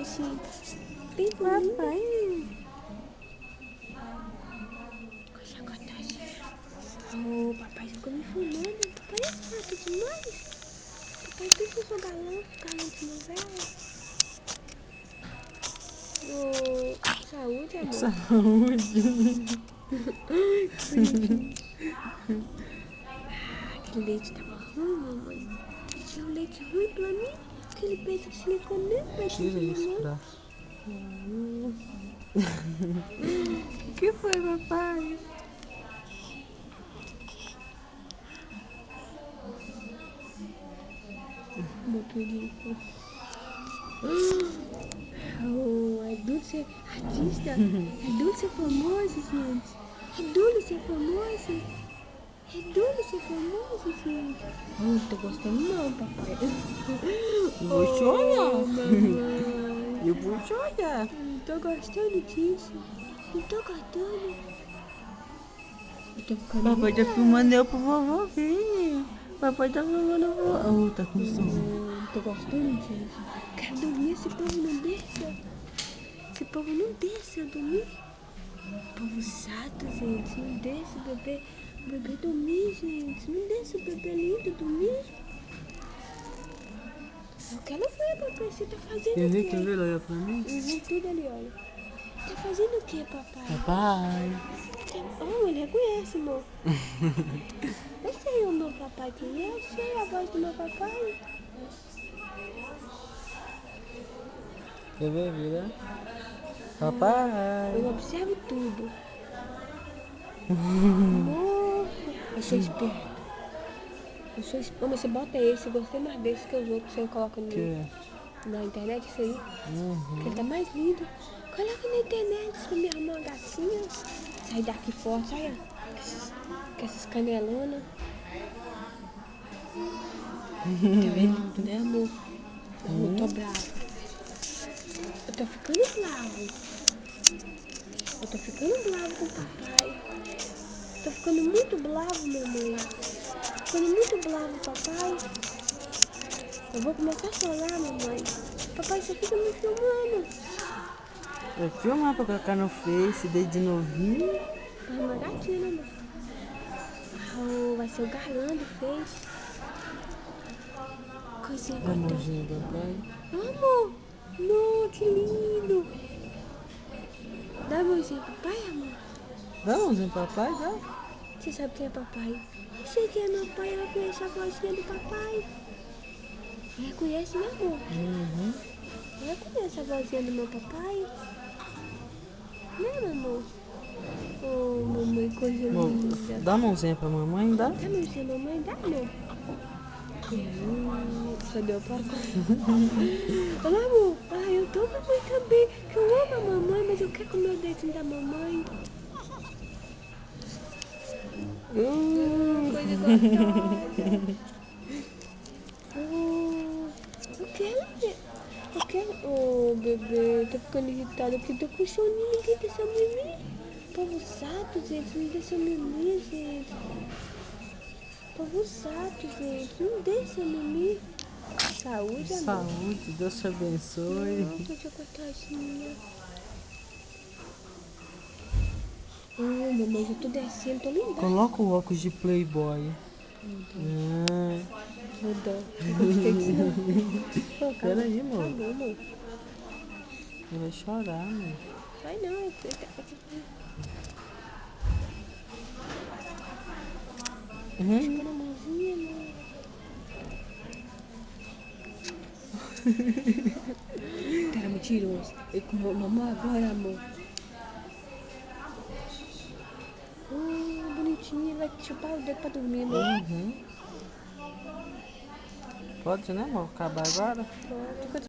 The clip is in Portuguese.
assim, bem bonita. Papai. Coisa gostosa. Oh, papai ficou me filmando. Papai é chato demais. Papai pensa que eu sou galã de novela. Oh, saúde, amor. Saúde. Ai, que bonitinho. Aquele leite tava ruim, mamãe. Tinha um leite ruim pra mim. Aquele peito de silicone nem vai ter Tira de esse mamãe. braço. O que foi, papai? Meu querido. Oh, é duro ser artista. É duro ser famoso, gente. É duro ser famoso. É duro ser famoso, gente. Oh, não tô gostando não, papai. Eu vou te Oh, olhar. mamãe. Eu vou te olhar. Eu não tô gostando disso. Não tô gostando. Eu tô ficando Papai tá brava. filmando eu pro vovô ver. Papai tá filmando o vovô. Oh, tá com sono. Não tô gostando disso. Quero dormir, esse povo não deixa. Esse povo não deixa eu dormir. Povo chato, gente. Não deixa o bebê dormir, gente. Não deixa o bebê lindo dormir. Eu quero ver, papai. Você tá fazendo o Quer quê? ver? Olha pra mim. Tudo ali, olha. Tá fazendo o quê, papai? Papai. Oh, ele reconhece, amor. Eu sei o meu papai quem é. Eu sei a voz do meu papai. Quer ver? Vira. Papai. Eu observo tudo. Amor, eu sou esperta. Mas você bota esse, eu gostei mais desse que os outros que você coloca Que? na internet, isso aí. Que ele tá mais lindo. Coloca na internet pra me arrumar uma gatinha. Sair daqui fora, saia. Com essas canelonas. Então é lindo, né, amor? Eu tô brava. Eu tô ficando bravo. Eu tô ficando bravo com o papai. Tô ficando muito bravo, mamãe. Tô ficando muito bravo, papai. Eu vou começar a chorar, mamãe. Papai só fica me filmando. Vai filmar pra colocar no Face, desde novinho. Pra arrumar gatinha, né, amor? Oh, vai ser o galã do Face. Coisinha Dá a gostosa. mãozinha, papai. Amor! Não, que lindo! Dá a mãozinha, papai, amor. Dá a mãozinha, papai, dá. Você sabe quem é papai? Eu sei quem é meu pai, ela conhece a vozinha do papai. Ela conhece, né, amor? Ela conhece a vozinha do meu papai. Né, amor? Oh, mamãe, coisa linda. Dá a mãozinha pra mamãe, dá. Dá a mãozinha, mamãe, dá, amor. Só deu pra Olha, amor. Ai, eu tô mamãe também. Que eu amo a mamãe, mas eu quero comer o dedinho da mamãe. Coisa gostosa. Eu quero ver. Eu quero. Oh, bebê, tô ficando irritada porque tô com soninho. Ninguém deixa eu mimir. Povo chato, gente. Não deixa eu mimir, gente. Povo chato, gente. Não deixa eu mimir. Saúde, amor. Saúde, Deus te abençoe. Coisa gostosinha. Mamãe, já tô descendo, tô lá embaixo. Coloca o óculos de Playboy. Vou dar. Não gostei disso, não. Oh, Pera calma. aí, Tá amor. bom, amor. Ele vai chorar, amor. Vai não, chupando a mãozinha, amor. Cara, mentiroso. Ele comeu mamãe agora, amor. Bonitinho. Ele vai chupar o dedo pra dormir, amor. Pode, né, amor? Acabar agora? Pode.